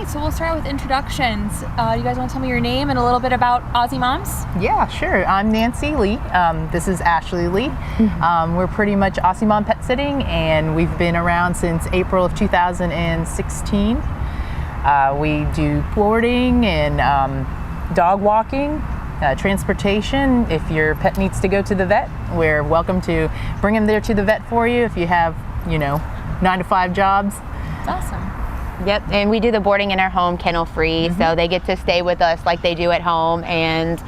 right, so we'll start with introductions. You guys want to tell me your name and a little bit about Aussie Moms? Yeah, sure. I'm Nancy Lee. This is Ashley Lee. We're pretty much Aussie Mom Pet Sitting, and we've been around since April of 2016. We do boarding and dog walking, transportation. If your pet needs to go to the vet, we're welcome to bring them there to the vet for you if you have, 9-to-5 jobs. That's awesome. Yep, and we do the boarding in our home, kennel free, so they get to stay with us like they do at home, and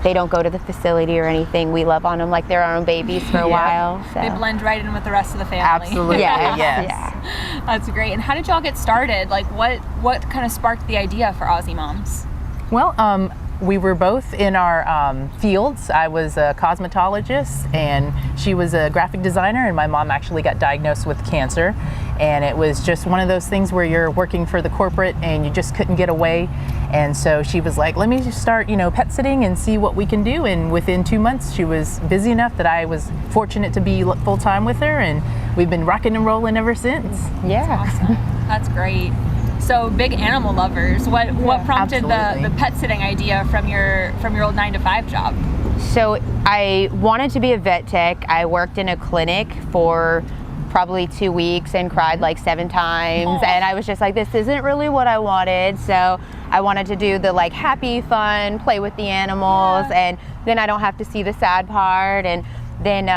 they don't go to the facility or anything. We love on them like they're our own babies for a while. So. They blend right in with the rest of the family. Absolutely, yes. Yeah. That's great. And how did y'all get started? Like, what kind of sparked the idea for Aussie Moms? Well, we were both in our fields. I was a cosmetologist and she was a graphic designer, and my mom actually got diagnosed with cancer. And it was just one of those things where you're working for the corporate and you just couldn't get away. And so she was like, let me just start, pet sitting and see what we can do. And within 2 months, she was busy enough that I was fortunate to be full-time with her, and we've been rocking and rolling ever since. Yeah. That's awesome. That's great. So big animal lovers. What prompted the pet sitting idea from your old 9-to-5 job? So I wanted to be a vet tech. I worked in a clinic for probably 2 weeks and cried like 7 times. And I was just like, this isn't really what I wanted. So I wanted to do the like happy, fun, play with the animals, and then I don't have to see the sad part. And then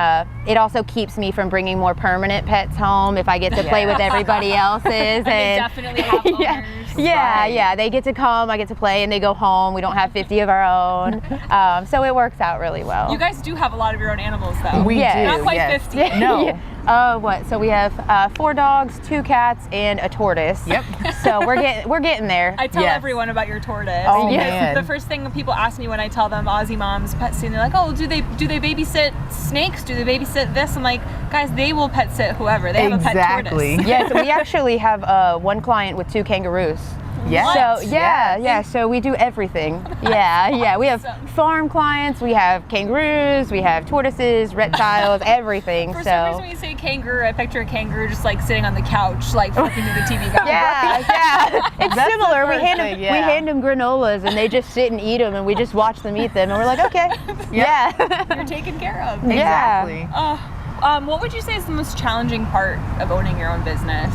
it also keeps me from bringing more permanent pets home if I get to play with everybody else's. And they definitely have owners. Yeah, they get to come, I get to play, and they go home. We don't have 50 of our own. So it works out really well. You guys do have a lot of your own animals though. We do. Not quite 50. No. So we have 4 dogs, 2 cats, and a tortoise. Yep. So we're getting there. I tell everyone about your tortoise. Oh, man. The first thing people ask me when I tell them Aussie Moms Pet Sitting, they're like, oh, do they babysit snakes? Do they babysit this? I'm like, guys, they will pet sit whoever. They have a pet tortoise. Yes, we actually have one client with 2 kangaroos. Yes. So yeah. So we do everything. Yeah. We have farm clients. We have kangaroos. We have tortoises, reptiles, everything. For some reason, when you say kangaroo, I picture a kangaroo just like sitting on the couch, like flipping through the TV guide. Yeah. It's That's similar. the We hand them granolas, and they just sit and eat them, and we just watch them eat them, and we're like, okay, You're taken care of. Exactly. What would you say is the most challenging part of owning your own business?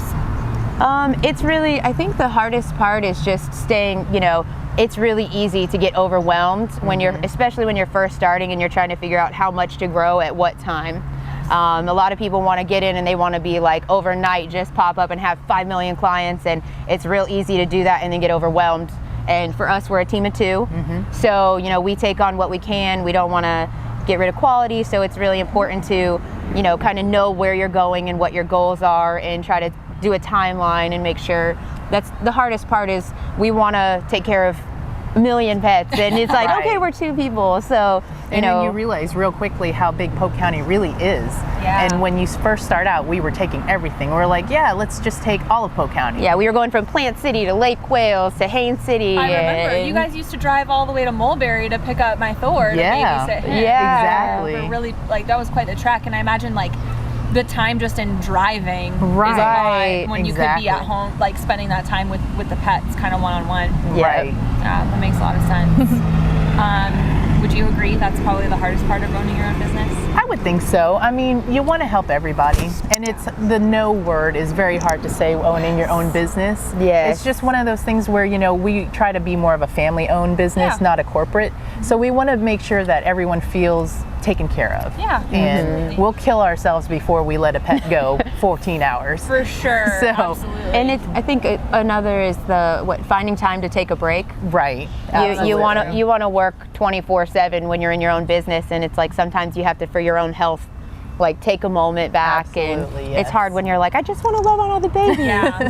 It's really, I think the hardest part is just staying, it's really easy to get overwhelmed when especially when you're first starting and you're trying to figure out how much to grow at what time. A lot of people want to get in and they want to be like overnight, just pop up and have 5 million clients, and it's real easy to do that and then get overwhelmed. And for us, we're a team of 2. So, we take on what we can. We don't want to get rid of quality. So it's really important to, kind of know where you're going and what your goals are, and try to do a timeline and make sure. That's the hardest part, is we want to take care of 1 million pets, and it's like, okay, we're 2 people, so then you realize real quickly how big Polk County really is. And when you first start out, we were taking everything. We're like, let's just take all of Polk County. Yeah, we were going from Plant City to Lake Wales to Haines City. I remember you guys used to drive all the way to Mulberry to pick up my Thor to babysit him. Exactly. We're really that was quite the trek, and I imagine the time just in driving is a lot when you could be at home, spending that time with the pets, kind of one-on-one. Right. That makes a lot of sense. Would you agree that's probably the hardest part of owning your own business? I would think so. I mean, you want to help everybody, and it's the no word is very hard to say owning your own business. Yes. It's just one of those things where, we try to be more of a family-owned business, not a corporate. So we want to make sure that everyone feels taken care of. And we'll kill ourselves before we let a pet go 14 hours. For sure. So, absolutely. And I think another is finding time to take a break. Right. You want to work 24/7 when you're in your own business, and it's like sometimes you have to, for your own health, take a moment back. And it's hard when you're like, I just want to love on all the babies.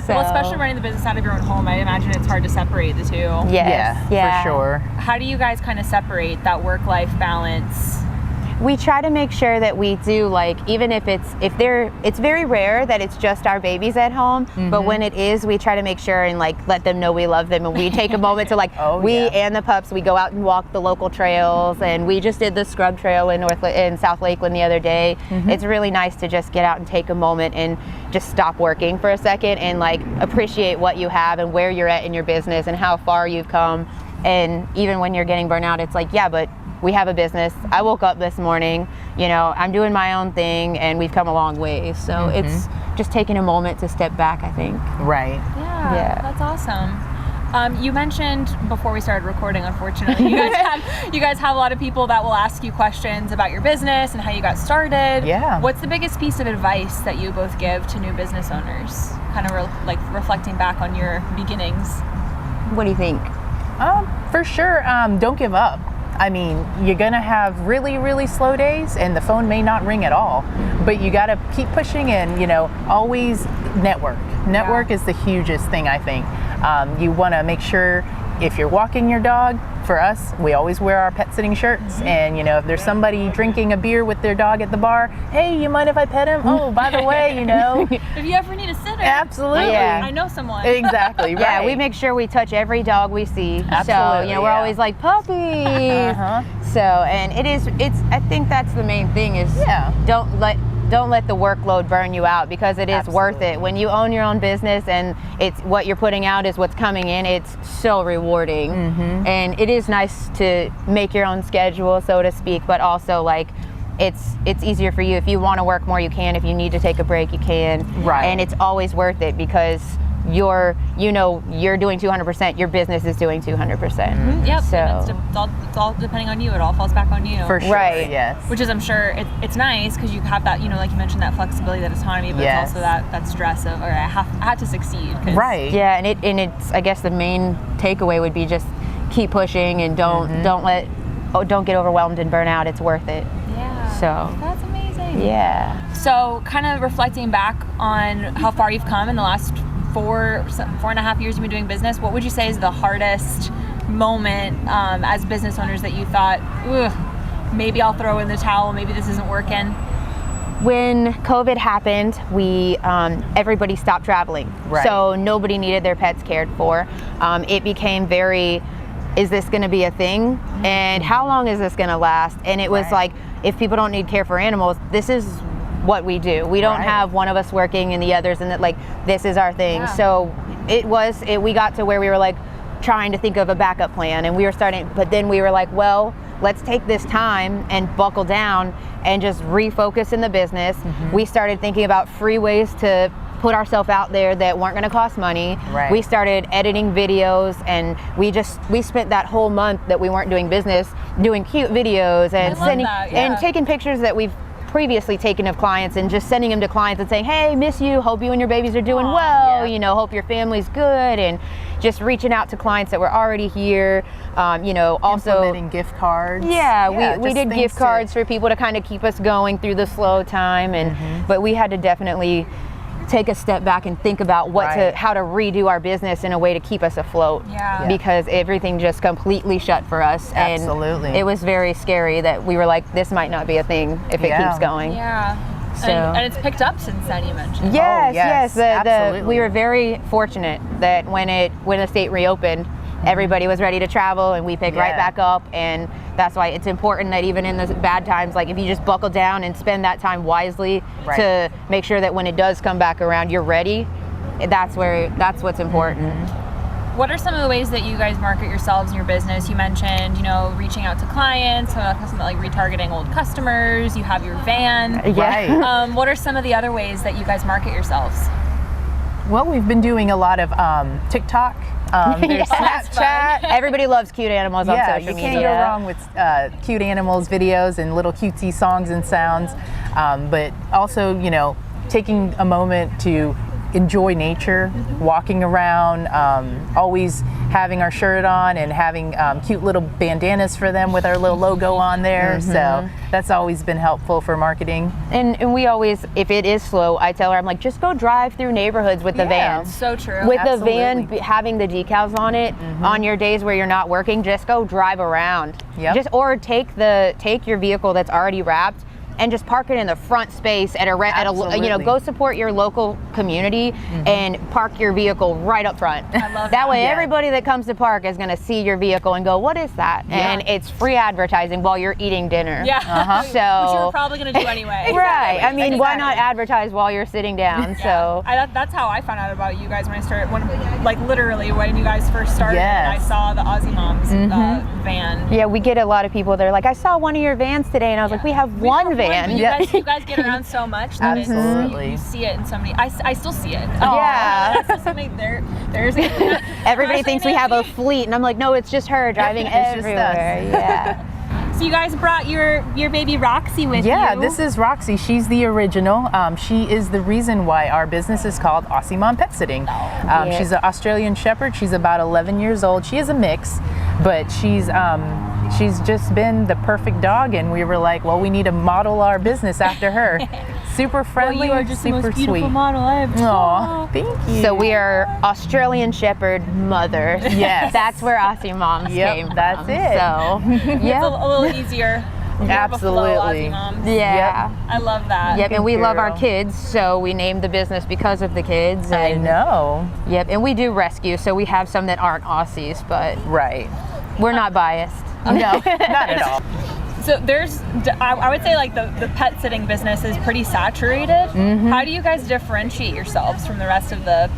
Well, especially running the business out of your own home, I imagine it's hard to separate the 2. Yeah, for sure. How do you guys kind of separate that work-life balance? We try to make sure that we do, like, even if it's very rare that it's just our babies at home, but when it is, we try to make sure and like let them know we love them, and we take a moment to like and the pups, we go out and walk the local trails, and we just did the scrub trail in South Lakeland the other day. It's really nice to just get out and take a moment and just stop working for a second and like appreciate what you have and where you're at in your business and how far you've come. And even when you're getting burnt out, it's like, yeah, but we have a business. I woke up this morning, you know, I'm doing my own thing, and we've come a long way. So it's just taking a moment to step back, I think. Right. Yeah, that's awesome. You mentioned before we started recording, unfortunately, you guys have a lot of people that will ask you questions about your business and how you got started. Yeah. What's the biggest piece of advice that you both give to new business owners? Kind of like reflecting back on your beginnings. What do you think? For sure, don't give up. I mean, you're gonna have really, really slow days, and the phone may not ring at all, but you gotta keep pushing, and, you know, always network. Network is the hugest thing, I think. You wanna make sure if you're walking your dog, for us, we always wear our pet sitting shirts, and, you know, if there's somebody drinking a beer with their dog at the bar, hey, you mind if I pet him? Oh, by the way, you know. If you ever need a sitter. Absolutely. I know someone. Exactly, right. Yeah, we make sure we touch every dog we see. Absolutely, so, you know, we're always like, puppy. So, and I think that's the main thing is don't let the workload burn you out, because it is worth it. When you own your own business and it's what you're putting out is what's coming in, it's so rewarding. And it is nice to make your own schedule, so to speak, but also like it's easier for you. If you want to work more, you can. If you need to take a break, you can. Right. And it's always worth it, because you're doing 200%, your business is doing 200%. Yep. So it's all depending on you. It all falls back on you. For sure. Right. Yes. Which is, I'm sure, it's nice because you have that, you know, like you mentioned, that flexibility, that autonomy, but it's also that stress of, all right, I have to succeed. Right. Yeah, and it's I guess the main takeaway would be just keep pushing, and don't get overwhelmed and burn out. It's worth it. Yeah. So that's amazing. Yeah. So kind of reflecting back on how far you've come in the last 4.5 years you've been doing business, what would you say is the hardest moment as business owners that you thought, maybe I'll throw in the towel, maybe this isn't working? When COVID happened, everybody stopped traveling. Right. So nobody needed their pets cared for. It became very, is this going to be a thing? And how long is this going to last? And it was like, if people don't need care for animals, this is what we do. We don't have one of us working and the others, and that, like, this is our thing. Yeah. So we got to where we were like trying to think of a backup plan, and we were starting, but then we were like, well, let's take this time and buckle down and just refocus in the business. We started thinking about free ways to put ourselves out there that weren't going to cost money. Right. We started editing videos, and we spent that whole month that we weren't doing business doing cute videos and sending and taking pictures that we've previously taken of clients, and just sending them to clients and saying, hey, miss you, hope you and your babies are doing well, you know, hope your family's good, and just reaching out to clients that were already here, you know, also implementing gift cards. We did gift cards for people to kind of keep us going through the slow time, and but we had to definitely take a step back and think about how to redo our business in a way to keep us afloat. Because everything just completely shut for us. Absolutely. And it was very scary that we were like, this might not be a thing if it keeps going. So. And it's picked up since then, you mentioned. Yes. We were very fortunate that when the state reopened, everybody was ready to travel, and we picked right back up. And that's why it's important that even in the bad times, like if you just buckle down and spend that time wisely to make sure that when it does come back around, you're ready. That's what's important. What are some of the ways that you guys market yourselves in your business? You mentioned, you know, reaching out to clients, something like retargeting old customers. You have your van. What are some of the other ways that you guys market yourselves? Well, we've been doing a lot of Tik Tok. There's Snapchat. Everybody loves cute animals on social media. You can't go wrong with cute animals videos and little cutesy songs and sounds. But also, you know, taking a moment to enjoy nature, walking around, always having our shirt on and having cute little bandanas for them with our little logo on there. So that's always been helpful for marketing. And we always, if it is slow, I tell her, I'm like, just go drive through neighborhoods with the van. So true. With the van having the decals on it, on your days where you're not working, just go drive around. Just or take your vehicle that's already wrapped and just park it in the front space at a you know, go support your local community and park your vehicle right up front. I love that way everybody that comes to park is going to see your vehicle and go, what is that? And it's free advertising while you're eating dinner. So which you're probably going to do anyway. Right. I mean, why not advertise while you're sitting down? So that's how I found out about you guys when I started, like literally when you guys first started. I saw the Aussie Moms van. Yeah, we get a lot of people that are like, I saw one of your vans today, and I was like, we have one van. You guys get around so much that you see it in so many. I still see it. Yeah. That's something there's everybody thinks we have a fleet, and I'm like, no, it's just her driving everywhere. Yeah. So you guys brought your baby Roxy with you. Yeah, this is Roxy. She's the original. She is the reason why our business is called Aussie Mom Pet Sitting. She's an Australian Shepherd. She's about 11 years old. She is a mix, but she's just been the perfect dog, and we were like, well, we need to model our business after her. Super friendly, well, you are just super the most beautiful sweet model I ever saw. Aw, thank you. So we are Australian Shepherd mothers. Yes. That's where Aussie Moms came from. That's it. So it's a little easier. Absolutely. Yeah. I love that. Yep, and we love our kids, so we named the business because of the kids. And, I know. Yep, and we do rescue, so we have some that aren't Aussies, but we're not biased. No, not at all. So I would say like the pet sitting business is pretty saturated. How do you guys differentiate yourselves from the rest of the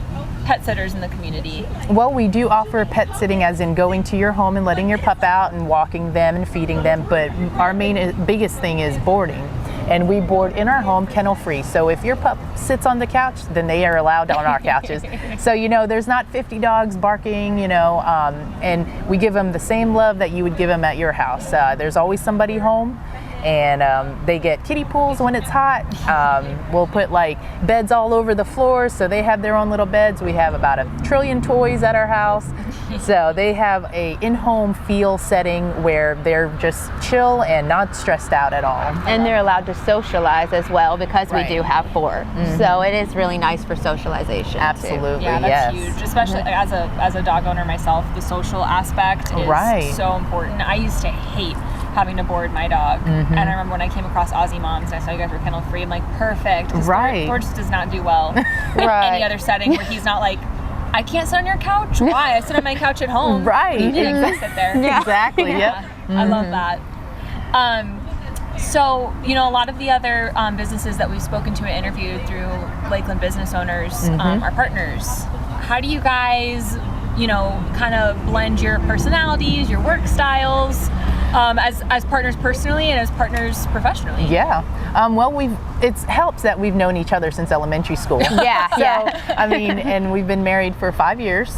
pet sitters in the community? Well, we do offer pet sitting, as in going to your home and letting your pup out and walking them and feeding them, but our biggest thing is boarding. And we board in our home kennel free. So if your pup sits on the couch, then they are allowed on our couches. So, you know, there's not 50 dogs barking, you know, and we give them the same love that you would give them at your house. There's always somebody home, and they get kiddie pools when it's hot. We'll put like beds all over the floor, so they have their own little beds. We have about 1 trillion toys at our house. So they have a in-home feel setting where they're just chill and not stressed out at all. And they're allowed to socialize as well, because we do have 4. So it is really nice for socialization. Absolutely, too. Yeah, that's huge. Especially as a dog owner myself, the social aspect is so important. I used to hate having to board my dog. And I remember when I came across Aussie Moms and I saw you guys were kennel free, I'm like, perfect. Thor just does not do well in any other setting where he's not like, I can't sit on your couch. Why? I sit on my couch at home. You can sit there. Exactly. I love that. So, you know, a lot of the other businesses that we've spoken to and interviewed through Lakeland business owners are partners. How do you guys, you know, kind of blend your personalities, your work styles, as partners personally and as partners professionally? Well, it helps that we've known each other since elementary school. I mean, and we've been married for 5 years.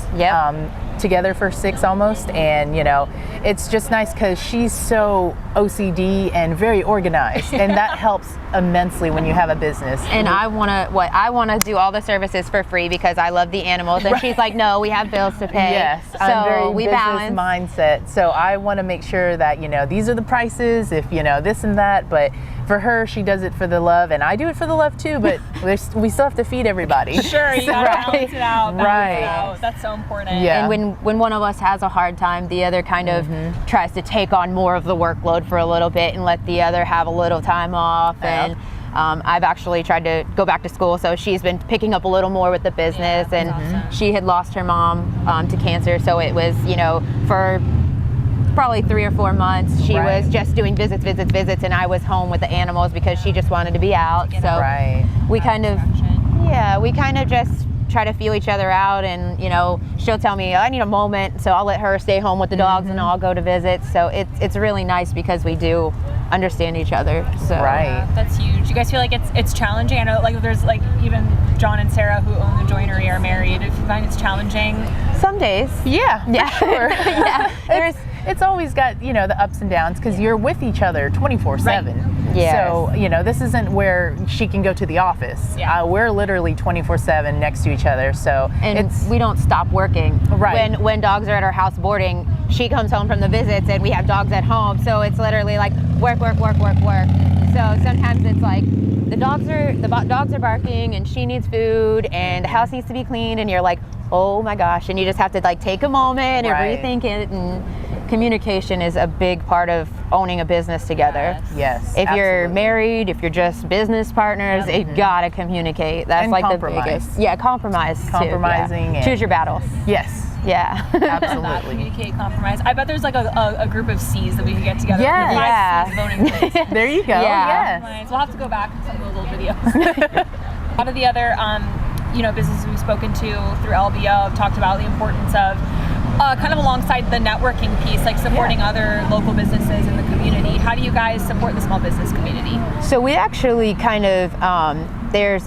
Together for 6 almost, and you know, it's just nice because she's so OCD and very organized, and that helps immensely when you have a business. And I want to do all the services for free because I love the animals, and she's like, no, we have bills to pay. So I'm very we business balance mindset. So I want to make sure that, you know, these are the prices, if you know this and that, but for her, she does it for the love, and I do it for the love too, but we still have to feed everybody. You gotta balance it out. That's so important. And when one of us has a hard time, the other kind of tries to take on more of the workload for a little bit and let the other have a little time off. And I've actually tried to go back to school, so she's been picking up a little more with the business, and she had lost her mom to cancer, so it was, you know, for probably 3 or 4 months she was just doing visits, and I was home with the animals because she just wanted to be out. We kind of just try to feel each other out, and you know, she'll tell me I need a moment, so I'll let her stay home with the dogs and I'll go to visits. So it's really nice because we do understand each other. So that's huge. You guys feel like it's challenging? I know, like, there's like even John and Sarah, who own the joinery, are married. If you find it's challenging some days, sure. it's always got, you know, the ups and downs because you're with each other 24/7. Right. Yes. So, you know, this isn't where she can go to the office. Yeah. We're literally 24/7 next to each other. So And we don't stop working. Right. When dogs are at our house boarding, she comes home from the visits and we have dogs at home. So it's literally like work, work, work, work, work. So sometimes it's like the dogs are barking and she needs food and the house needs to be cleaned and you're like, oh my gosh, and you just have to like take a moment and rethink it. And communication is a big part of owning a business together. Yes. If you're married, if you're just business partners, you gotta communicate. That's and like compromise. the biggest. Yeah, compromising. And choose your battles. Yes. Yeah. Absolutely. Communicate, compromise. I bet there's like a group of C's that we could get together. Yeah. Five C's of owning a business. There you go. Yeah. Yes. We'll have to go back to some of those little videos. A lot of the other, you know, businesses we've spoken to through LBO have talked about the importance of kind of alongside the networking piece, like supporting other local businesses in the community. How do you guys support the small business community? So we actually kind of,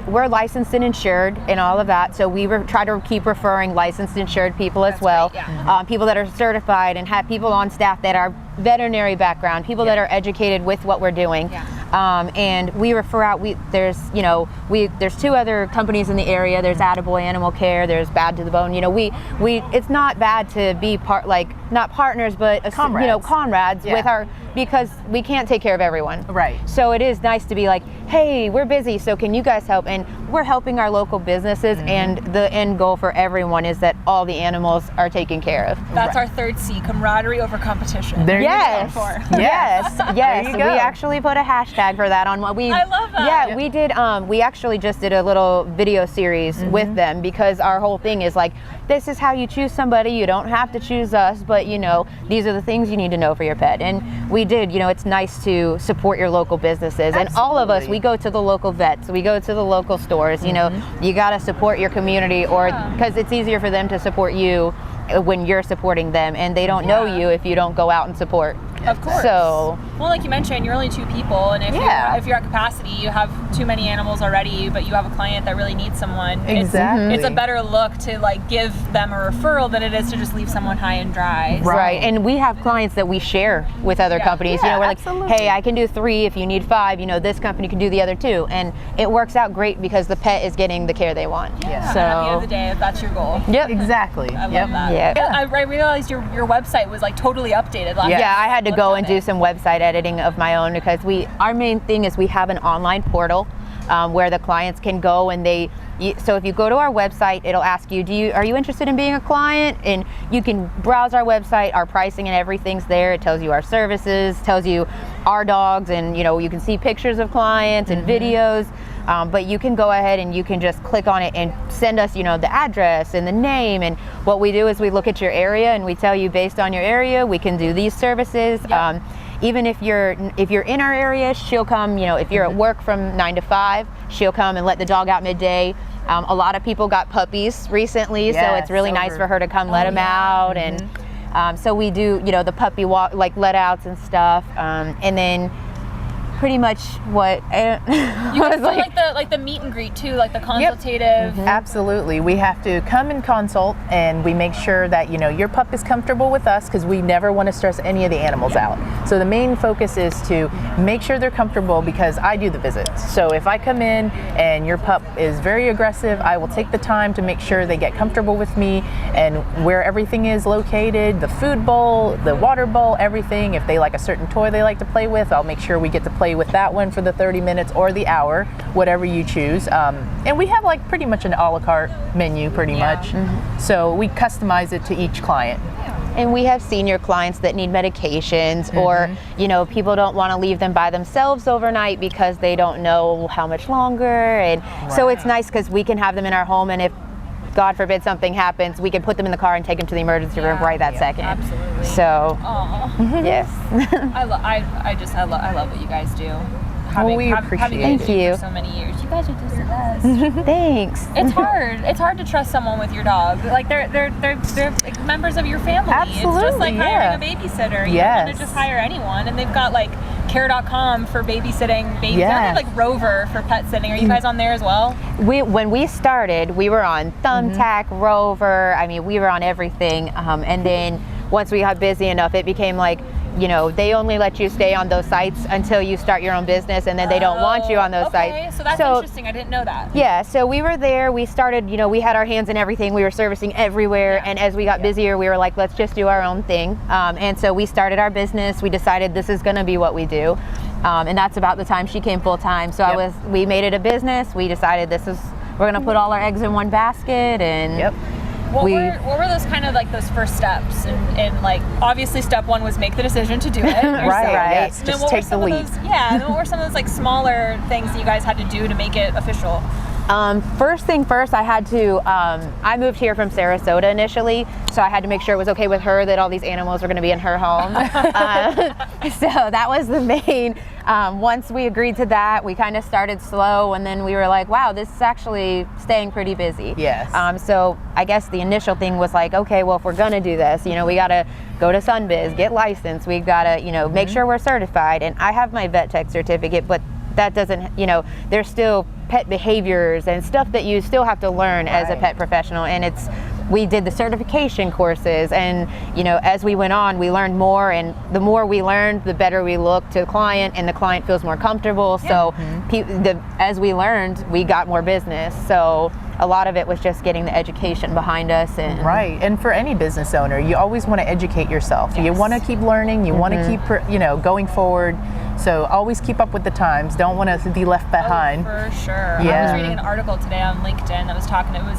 we're licensed and insured and all of that. So we try to keep referring licensed and insured people as well. Great, yeah. People that are certified and have people on staff that are veterinary background, people that are educated with what we're doing. Yeah. And we refer out, there's two other companies in the area. There's Attaboy Animal Care, there's Bad to the Bone. You know, it's not bad to be not partners, but Comrades. you know, comrades with because we can't take care of everyone. Right. So it is nice to be like, hey, we're busy, so can you guys help? And we're helping our local businesses, and the end goal for everyone is that all the animals are taken care of. That's our third C, camaraderie over competition. There Yes. you go. Yes. There you We go. actually put a hashtag for that on what we. I love that. Yeah, we did. We actually just did a little video series with them because our whole thing is like, this is how you choose somebody. You don't have to choose us, but you know, these are the things you need to know for your pet. And we did. You know, it's nice to support your local businesses, and all of us. We go to the local vets. We go to the local stores. You know, you got to support your community, or because it's easier for them to support you when you're supporting them, and they don't know you if you don't go out and support. Of course. So, well, like you mentioned, you're only 2 people, and if you're at capacity, you have too many animals already, but you have a client that really needs someone. Exactly. It's a better look to like give them a referral than it is to just leave someone high and dry. Right. And we have clients that we share with other companies. You know, we're like, hey, I can do 3 if you need 5. You know, this company can do the other 2, and it works out great because the pet is getting the care they want. Yeah. So at the end of the day, that's your goal. Yep. Exactly. I love that. Yep. I realized your website was like totally updated last Yeah, I had to go and do some website editing of my own because our main thing is we have an online portal where the clients can go and so if you go to our website, it'll ask you, are you interested in being a client? And you can browse our website, our pricing and everything's there. It tells you our services, tells you our dogs, and you know, you can see pictures of clients and videos. But you can go ahead and you can just click on it and send us, you know, the address and the name. And what we do is we look at your area and we tell you, based on your area, we can do these services. Yep. Even if you're in our area, she'll come. You know, if you're at work from 9 to 5, she'll come and let the dog out midday. A lot of people got puppies recently, so it's really nice for her to come let them out. And so we do, you know, the puppy walk, like let outs and stuff, and then pretty much what you guys do like the meet and greet too, like the consultative. Absolutely. We have to come and consult, and we make sure that, you know, your pup is comfortable with us because we never want to stress any of the animals out. So the main focus is to make sure they're comfortable because I do the visits. So if I come in and your pup is very aggressive, I will take the time to make sure they get comfortable with me and where everything is located, the food bowl, the water bowl, everything. If they like a certain toy they like to play with, I'll make sure we get to play with that one for the 30 minutes or the hour, whatever you choose. And we have like pretty much an a la carte menu pretty much. So we customize it to each client. And we have senior clients that need medications, or, you know, people don't want to leave them by themselves overnight because they don't know how much longer. And so it's nice because we can have them in our home, and if God forbid something happens, we can put them in the car and take them to the emergency room right that second. Absolutely. So, yes. I love what you guys do. We appreciate it. Thank you. For so many years. You guys are just the best. Thanks. It's hard. It's hard to trust someone with your dog. Like they're like members of your family. Absolutely, it's just like hiring a babysitter. You don't want to just hire anyone. And they've got like Care.com for babysitting. They have like Rover for pet sitting. Are you guys on there as well? When we started, we were on Thumbtack, Rover. I mean, we were on everything. And then once we got busy enough, it became like, you know, they only let you stay on those sites until you start your own business, and then they don't want you on those sites. So that's interesting. I didn't know that. Yeah, so we were there, we started, you know, we had our hands in everything, we were servicing everywhere, and as we got busier, we were like, let's just do our own thing. And so we started our business, we decided this is gonna be what we do. And that's about the time she came full time. So we made it a business, we decided we're gonna put all our eggs in one basket, and what were those kind of like those first steps? And like, obviously step one was make the decision to do it. Right. Yes, just take the leap. And what were some of those like smaller things that you guys had to do to make it official? First thing first, I had to, I moved here from Sarasota initially, so I had to make sure it was okay with her that all these animals were going to be in her home. So that was the main, once we agreed to that, we kind of started slow, and then we were like, wow, this is actually staying pretty busy. Yes. So I guess the initial thing was like, okay, well, if we're going to do this, you know, we got to go to Sunbiz, get licensed, we've got to, you know, make sure we're certified. And I have my vet tech certificate, but that doesn't, you know, there's still pet behaviors and stuff that you still have to learn as a pet professional. And we did the certification courses, and, you know, as we went on, we learned more, and the more we learned, the better we looked to the client, and the client feels more comfortable. So as we learned, we got more business. So a lot of it was just getting the education behind us. And and for any business owner, you always want to educate yourself. You want to keep learning, you want to keep, you know, going forward. So always keep up with the times. Don't want to be left behind. For sure. I was reading an article today on LinkedIn that was talking. It was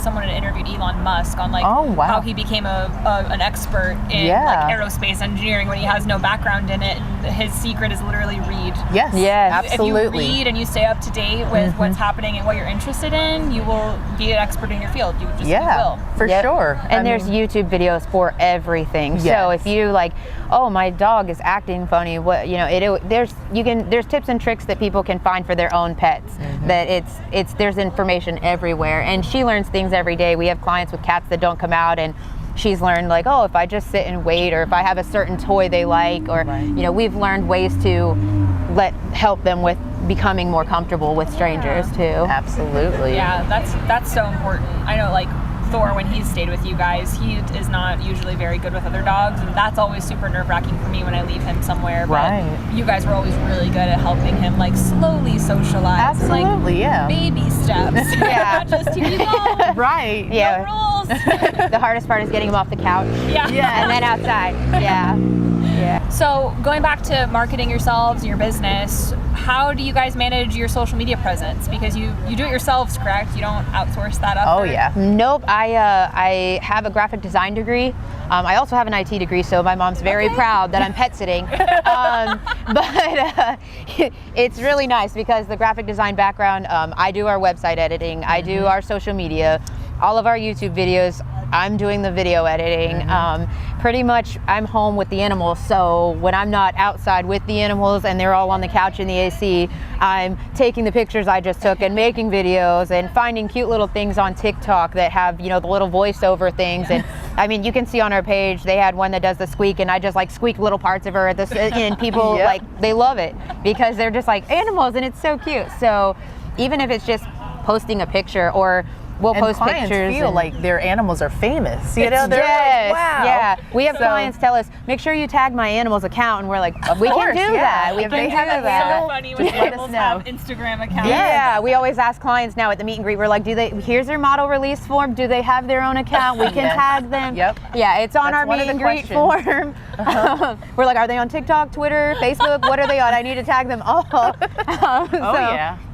someone had interviewed Elon Musk on like how he became an expert in like aerospace engineering when he has no background in it. And his secret is literally read. Yes, absolutely. If you read and you stay up to date with what's happening and what you're interested in, you will be an expert in your field. You just you will. For sure. And there's YouTube videos for everything. So if you like, oh, my dog is acting funny, what, you know, there's tips and tricks that people can find for their own pets. That there's information everywhere, and she learns things every day. We have clients with cats that don't come out, and she's learned like, oh, if I just sit and wait, or if I have a certain toy they like, or you know, we've learned ways to help them with becoming more comfortable with strangers too. Absolutely. Yeah, that's so important. I know, like Thor, when he's stayed with you guys, he is not usually very good with other dogs, and that's always super nerve-wracking for me when I leave him somewhere. But you guys were always really good at helping him like slowly socialize. Absolutely, like, baby steps. Not just here you go. No rules. The hardest part is getting him off the couch. And then outside. So going back to marketing yourselves and your business, how do you guys manage your social media presence? Because you do it yourselves, correct? You don't outsource that up? Nope. I have a graphic design degree. I also have an IT degree, so my mom's very proud that I'm pet sitting. But it's really nice because the graphic design background, I do our website editing, I do our social media, all of our YouTube videos, I'm doing the video editing. Pretty much I'm home with the animals, so when I'm not outside with the animals and they're all on the couch in the AC, I'm taking the pictures I just took and making videos and finding cute little things on TikTok that have, you know, the little voiceover things. And I mean, you can see on our page, they had one that does the squeak, and I just like squeak little parts of her at this, and people like, they love it because they're just like animals, and it's so cute. So even if it's just posting a picture, or we'll post pictures. Feel like their animals are famous. You know, they're like, wow. Yeah, we have clients tell us, make sure you tag my animal's account, and we're like, we can do that. We can do that. So funny when animals have Instagram accounts. Yeah, we always ask clients now at the meet and greet, we're like, here's their model release form. Do they have their own account? We can tag them. Yeah, it's on our meet and greet form. We're like, are they on TikTok, Twitter, Facebook? What are they on? I need to tag them all.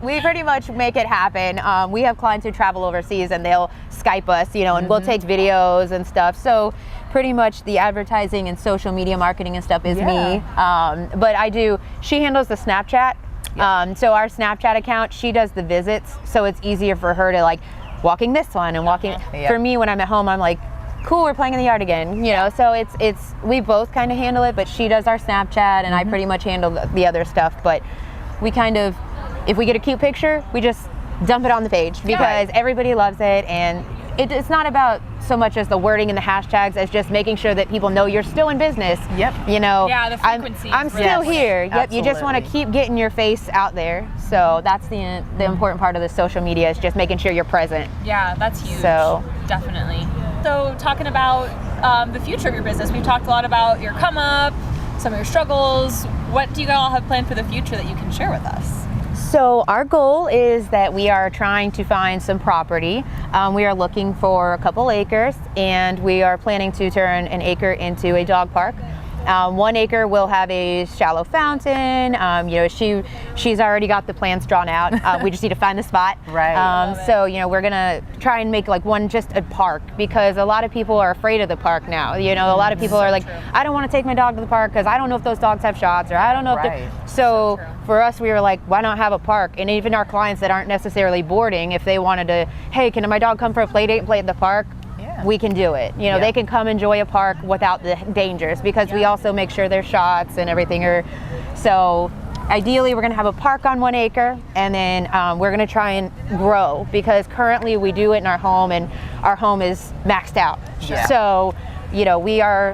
We pretty much make it happen. We have clients who travel overseas, and they'll Skype us, you know, and we'll take videos and stuff. So pretty much the advertising and social media marketing and stuff is me. But she handles the Snapchat. So our Snapchat account, she does the visits. So it's easier for her to like walking this one and walking. For me, when I'm at home, I'm like, cool, we're playing in the yard again, you know. So it's we both kind of handle it, but she does our Snapchat, and I pretty much handle the other stuff. But we kind of, if we get a cute picture, we just dump it on the page because everybody loves it, and it's not about so much as the wording and the hashtags as just making sure that people know you're still in business. You know, the frequency. I'm still here. You just want to keep getting your face out there. So that's the important part of the social media, is just making sure you're present. Yeah, that's huge. So definitely. though, talking about the future of your business. We've talked a lot about your come up, some of your struggles. What do you all have planned for the future that you can share with us? So our goal is that we are trying to find some property. We are looking for a couple acres, and we are planning to turn an acre into a dog park. 1 acre will have a shallow fountain. You know, she's already got the plans drawn out. We just need to find the spot. Right. So, you know, we're gonna try and make like one just a park, because a lot of people are afraid of the park now. You know, a lot of people are like, I don't want to take my dog to the park because I don't know if those dogs have shots, or I don't know if they're... So for us, we were like, why not have a park? And even our clients that aren't necessarily boarding, if they wanted to, hey, can my dog come for a play date and play at the park? We can do it. You know, they can come enjoy a park without the dangers, because we also make sure their shots and everything are. So ideally, we're going to have a park on 1 acre, and then we're going to try and grow, because currently we do it in our home, and our home is maxed out. So, you know,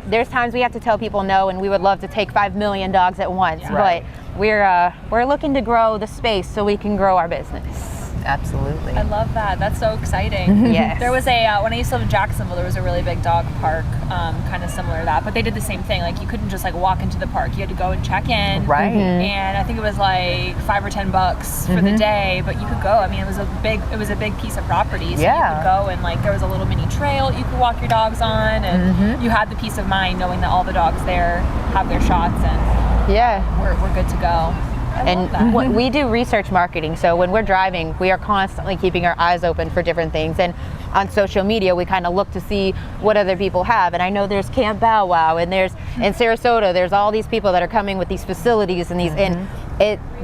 there's times we have to tell people no, and we would love to take 5 million dogs at once, but we're looking to grow the space so we can grow our business. Absolutely. I love that. That's so exciting. Yes. There was when I used to live in Jacksonville, there was a really big dog park, kind of similar to that, but they did the same thing. Like, you couldn't just like walk into the park. You had to go and check in. Right. And I think it was like $5 or $10 for the day, but you could go. I mean, it was a big piece of property, so you could go, and like there was a little mini trail you could walk your dogs on, and you had the peace of mind knowing that all the dogs there have their shots, and we're good to go. And we do research marketing, so when we're driving, we are constantly keeping our eyes open for different things. And on social media, we kind of look to see what other people have. And I know there's Camp 𝘴𝘪𝘯, and there's in Sarasota, there's all these people that are coming with these facilities and these. And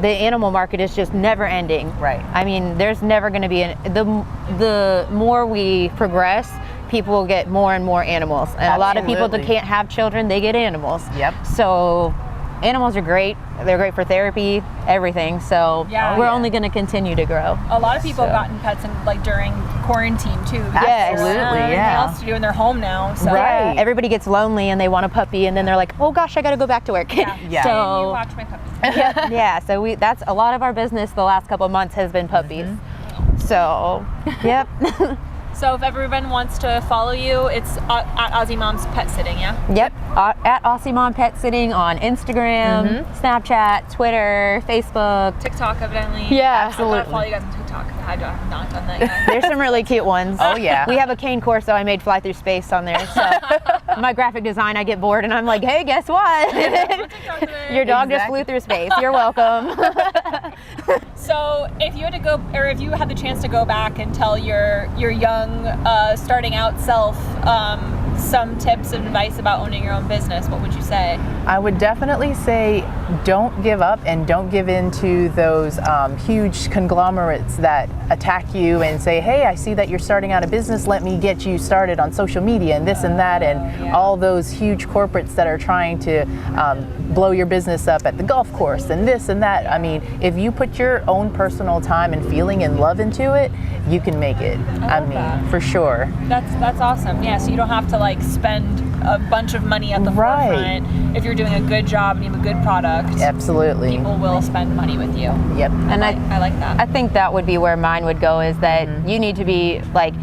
the animal market is just never ending. Right. I mean, there's never going to be the more we progress, people will get more and more animals. And a lot of people that can't have children, they get animals. Yep. So animals are great. They're great for therapy, everything. So we're only going to continue to grow. A lot of people have gotten pets during quarantine too. Absolutely, Anything else to do, and they're home now. So. Right. Everybody gets lonely and they want a puppy, and then they're like, oh gosh, I got to go back to work. So you watch my puppy. So that's a lot of our business the last couple of months has been puppies. So, yep. So if everyone wants to follow you, it's at Aussie Mom's Pet Sitting, yeah? Yep, at Aussie Mom Pet Sitting on Instagram, Snapchat, Twitter, Facebook. TikTok, evidently. Yeah, absolutely. I follow you guys on TikTok. I have not done that yet. There's some really cute ones. Oh yeah. We have a cane course, so I made Fly Through Space on there. So my graphic design, I get bored and I'm like, hey, guess what? Your dog just flew through space. You're welcome. So if you had to go, or if you had the chance to go back and tell your young starting out self some tips and advice about owning your own business, what would you say? I would definitely say don't give up, and don't give in to those huge conglomerates that attack you and say, hey, I see that you're starting out a business, let me get you started on social media and this and that, and all those huge corporates that are trying to blow your business up at the golf course and this and that. I mean, if you put your own personal time and feeling and love into it, you can make it. I mean, for sure. That's awesome. Yeah, so you don't have to like spend a bunch of money at the forefront. If you're doing a good job and you have a good product, absolutely, people will spend money with you. Yep. And I like that. I think that would be where mine would go, is that you need to be like,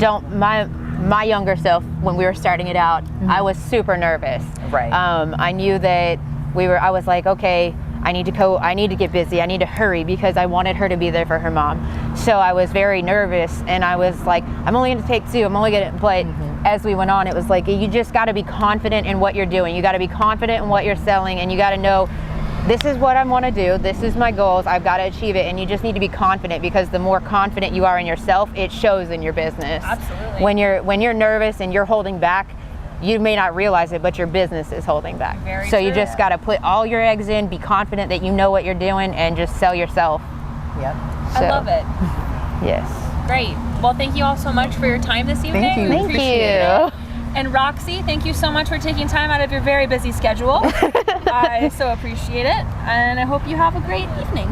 my younger self, when we were starting it out, I was super nervous. Right. I knew that I was like, okay, I need to get busy. I need to hurry, because I wanted her to be there for her mom. So I was very nervous, and I was like, I'm only going to take 2. I'm only going to, but as we went on, it was like, you just got to be confident in what you're doing. You got to be confident in what you're selling, and you got to know, this is what I want to do. This is my goals. I've got to achieve it. And you just need to be confident, because the more confident you are in yourself, it shows in your business. Absolutely. When you're nervous and you're holding back, you may not realize it, but your business is holding back. Very so true. You just got to put all your eggs in, be confident that you know what you're doing, and just sell yourself. Yep. I love it. Yes. Great. Well, thank you all so much for your time this evening. Thank you. We Thank appreciate you. it. And Roxy, thank you so much for taking time out of your very busy schedule. I so appreciate it, and I hope you have a great evening.